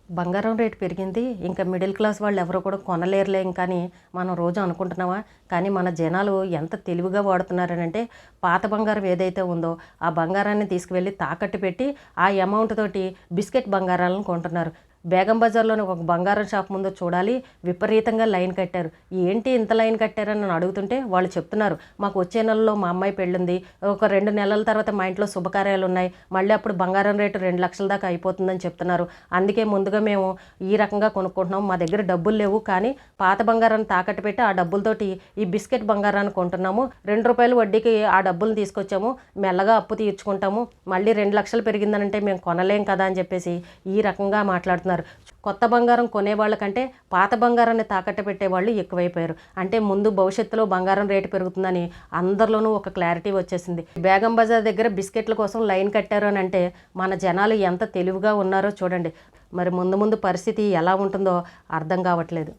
బంగారం రేటు పెరిగింది. ఇంకా మిడిల్ క్లాస్ వాళ్ళు ఎవరు కూడా కొనలేరులే ఇంకని మనం రోజు అనుకుంటున్నామా? కానీ మన జనాలు ఎంత తెలివిగా వాడుతున్నారనంటే, పాత బంగారం ఏదైతే ఉందో ఆ బంగారాన్ని తీసుకువెళ్ళి తాకట్టు పెట్టి ఆ అమౌంట్ తోటి బిస్కెట్ బంగారాలను కొంటున్నారు. బేగం బజార్లోని ఒక బంగారం షాప్ ముందు చూడాలి, విపరీతంగా లైన్ కట్టారు. ఏంటి ఇంత లైన్ కట్టారని నన్ను అడుగుతుంటే వాళ్ళు చెప్తున్నారు, మాకు వచ్చే నెలలో మా అమ్మాయి పెళ్ళుంది, ఒక 2 నెలల తర్వాత మా ఇంట్లో శుభకార్యాలు ఉన్నాయి, మళ్ళీ అప్పుడు బంగారం రేటు 2 లక్షల దాకా అయిపోతుందని చెప్తున్నారు. అందుకే ముందుగా మేము ఈ రకంగా కొనుక్కుంటున్నాం. మా దగ్గర డబ్బులు లేవు, కానీ పాత బంగారాన్ని తాకట్టు పెట్టి ఆ డబ్బులతోటి ఈ బిస్కెట్ బంగారాన్ని కొంటున్నాము. ₹2 వడ్డీకి ఆ డబ్బులు తీసుకొచ్చాము, మెల్లగా అప్పు తీర్చుకుంటాము, మళ్ళీ 2 లక్షలు పెరిగిందనంటే మేము కొనలేం కదా అని చెప్పేసి ఈ రకంగా మాట్లాడుతున్నారు. కొత్త బంగారం కొనేవాళ్ళకంటే పాత బంగారాన్ని తాకట్టు పెట్టేవాళ్ళు ఎక్కువైపోయారు. అంటే ముందు భవిష్యత్తులో బంగారం రేటు పెరుగుతుందని అందరిలోనూ ఒక క్లారిటీ వచ్చేసింది. బేగం బజార్ దగ్గర బిస్కెట్ల కోసం లైన్ కట్టారు అని అంటే మన జనాలు ఎంత తెలివిగా ఉన్నారో చూడండి. మరి ముందు ముందు పరిస్థితి ఎలా ఉంటుందో అర్థం కావట్లేదు.